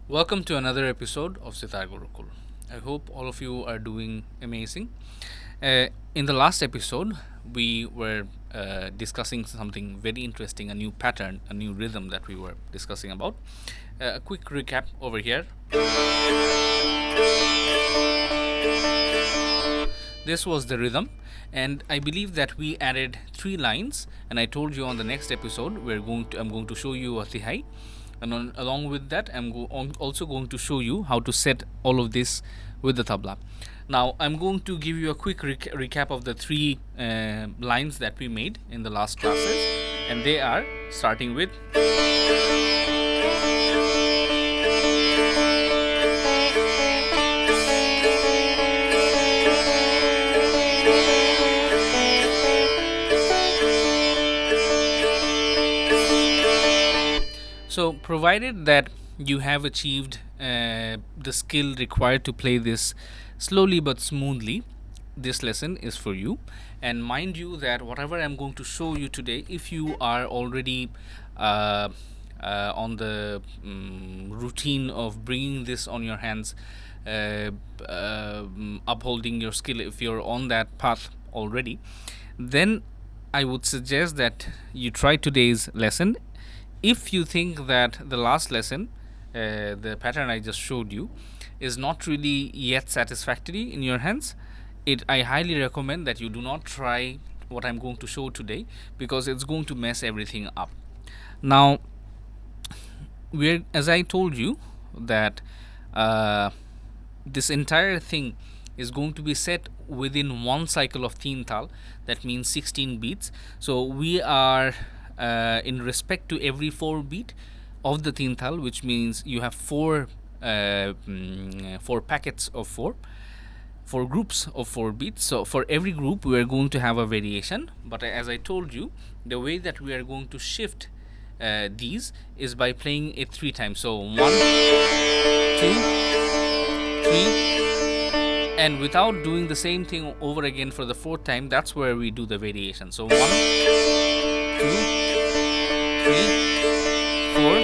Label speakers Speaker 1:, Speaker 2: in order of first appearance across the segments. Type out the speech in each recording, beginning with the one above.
Speaker 1: Welcome to another episode of Sitar Gurukul. I hope all of you are doing amazing. In the last episode, we were discussing something very interesting, a new pattern, a new rhythm that we were discussing about. A quick recap over here. This was the rhythm, and I believe that we added 3 lines. And I told you on the next episode I'm going to show you a tihai, and along with that I'm also going to show you how to set all of this with the tabla. Now I'm going to give you a quick recap of the 3 lines that we made in the last classes, and they are starting with So, provided that you have achieved the skill required to play this slowly but smoothly, this lesson is for you. And mind you that whatever I'm going to show you today, if you are already on the routine of bringing this on your hands, upholding your skill, if you're on that path already, then I would suggest that you try today's lesson. If you think that the last lesson, the pattern I just showed you, is not really yet satisfactory in your hands, I highly recommend that you do not try what I'm going to show today, because it's going to mess everything up. Now, as I told you, that this entire thing is going to be set within one cycle of teen tal, that means 16 beats. So we are in respect to every 4 beat of the teen tal, which means you have 4 packets of 4 groups of 4 beats. So for every group we are going to have a variation, but as I told you, the way that we are going to shift these is by playing it 3 times. So 1, 2, 3, and without doing the same thing over again for the 4th time. That's where we do the variation. So 1, 2, 3, 4, 1,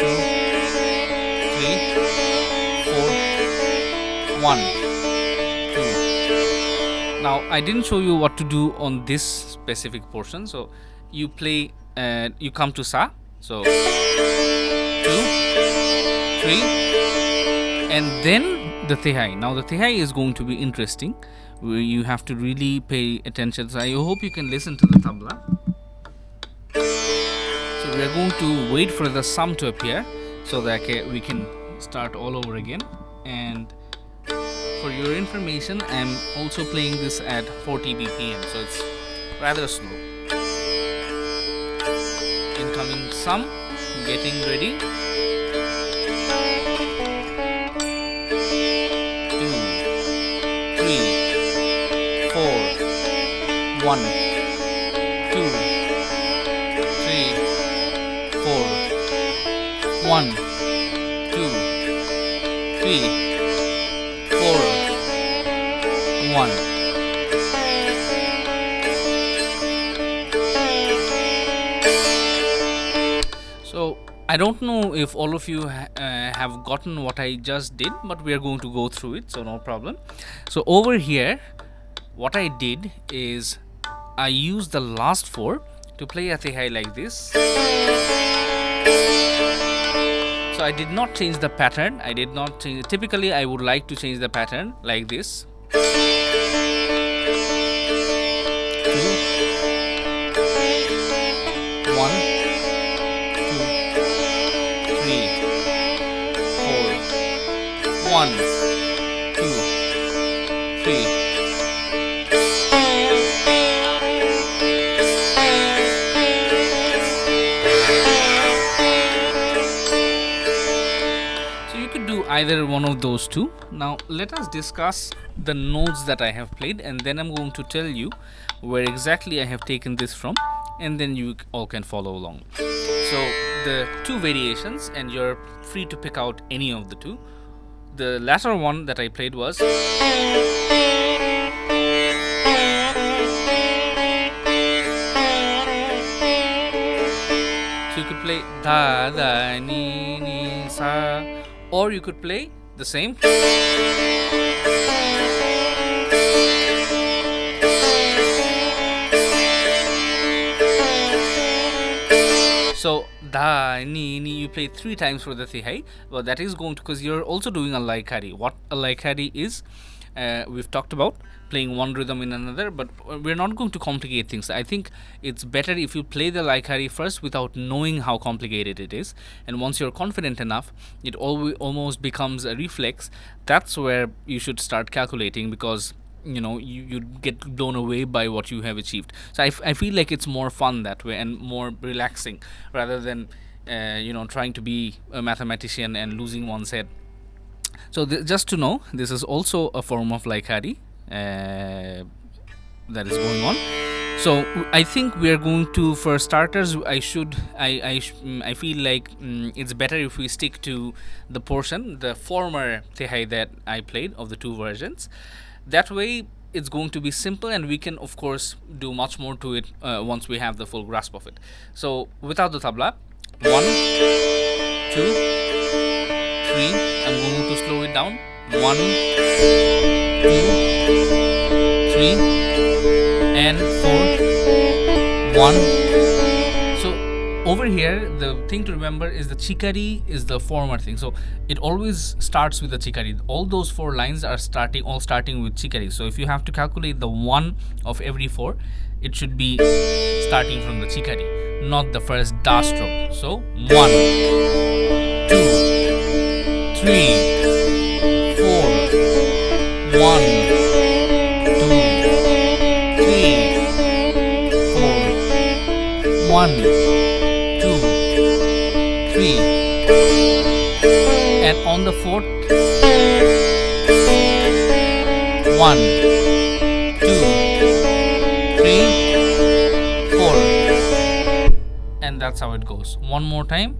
Speaker 1: 2, 3, 4, 1, 2. Now I didn't show you what to do on this specific portion. So you play, you come to sa, so 2, 3, and then the tihai. Now the tihai is going to be interesting, where you have to really pay attention. So I hope you can listen to the tabla. So we are going to wait for the sum to appear, so that we can start all over again. And for your information, I'm also playing this at 40 BPM, so it's rather slow. Incoming sum, getting ready. 1, 2, 3, 4, 1, 2, 3, 4, 1. So I don't know if all of you have gotten what I just did, but we are going to go through it, so no problem. So over here, what I did is I used the last 4 to play a tihai like this. So I did not change the pattern. I did not change. Typically, I would like to change the pattern like this. 2, 1, 2, 3, 4, 1, 2, 3. Either one of those two. Now let us discuss the notes that I have played, and then I'm going to tell you where exactly I have taken this from, and then you all can follow along. So the 2 variations, and you're free to pick out any of the 2. The latter one that I played was, so you could play da da ni ni sa, or you could play the same. So da ni ni, you play 3 times for the tihai. Well, that is going to, because you're also doing a laikari. What a laikari is, we've talked about playing one rhythm in another, but we're not going to complicate things. I think it's better if you play the laikari first without knowing how complicated it is, and once you're confident enough, it almost becomes a reflex. That's where you should start calculating, because you get blown away by what you have achieved. So I feel like it's more fun that way and more relaxing, rather than trying to be a mathematician and losing one's head. So just to know, this is also a form of laikari that is going on. So I think we are going to, for starters, I feel like it's better if we stick to the portion, the former tehai that I played of the 2 versions. That way it's going to be simple, and we can of course do much more to it once we have the full grasp of it. So without the tabla, 1, 2, 3, I'm going to slow it down. 1, 2, 3, and 4. 1. So over here, the thing to remember is the chikari is the former thing. So it always starts with the chikari. All those 4 lines are starting with chikari. So if you have to calculate the 1 of every 4, it should be starting from the chikari, not the first da stroke. So 1, 2, 3, 4. 1, 2, 3, 4. 1, 2, 3, and on the 4th, 1, 2, 3, 4, and that's how it goes. One more time.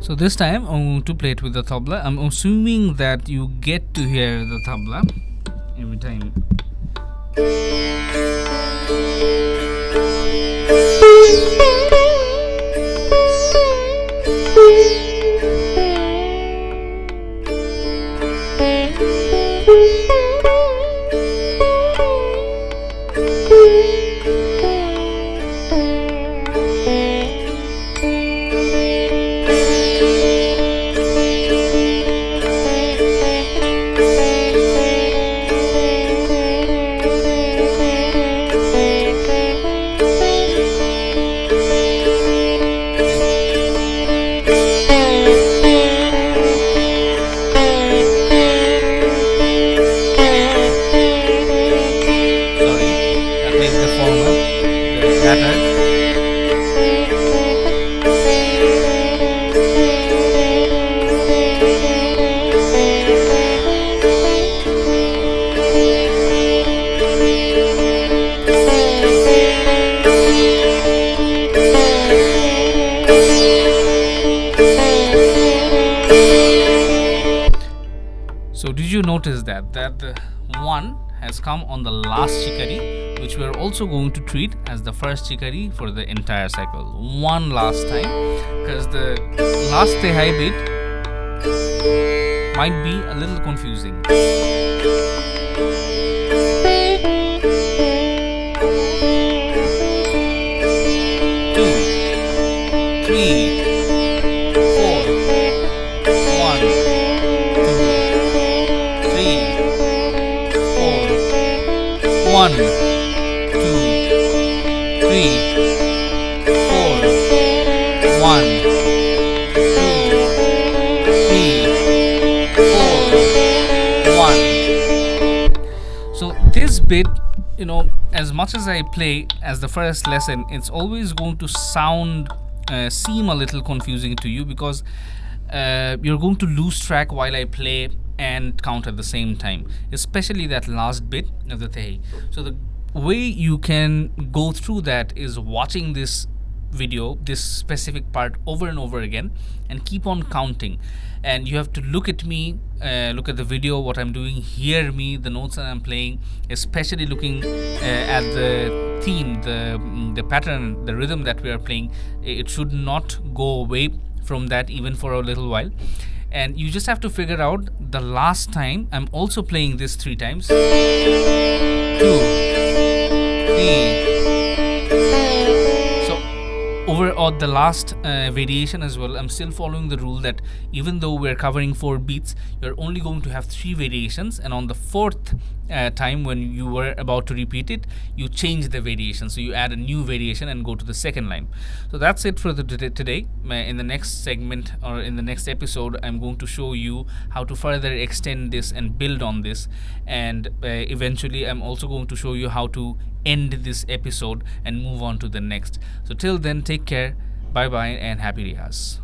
Speaker 1: So this time I'm going to play it with the tabla. I'm assuming that you get to hear the tabla every time. So did you notice that the 1 has come on the last chikari, which we are also going to treat as the first chikari for the entire cycle. 1 last time, because the last tehai bit might be a little confusing. 2, 3, 4. 1, 1, 2, 3, 4. 1, 2, 3, 4. 1. So this bit, as much as I play as the first lesson, it's always going to seem a little confusing to you, because you're going to lose track while I play and count at the same time, especially that last bit of the tehi. So the way you can go through that is watching this video, this specific part, over and over again, and keep on counting. And you have to look at me, look at the video, what I'm doing, hear me, the notes that I'm playing, especially looking at the theme, the pattern, the rhythm that we are playing. It should not go away from that even for a little while. And you just have to figure out the last time I'm also playing this 3 times. 2, 3. Over the last variation as well, I'm still following the rule that even though we're covering 4 beats, you're only going to have 3 variations, and on the 4th time when you were about to repeat it, you change the variation. So you add a new variation and go to the second line. So that's it for today. In the next segment, or in the next episode, I'm going to show you how to further extend this and build on this, and eventually I'm also going to show you how to end this episode and move on to the next. So till then, take care, bye bye, and happy Riyaz.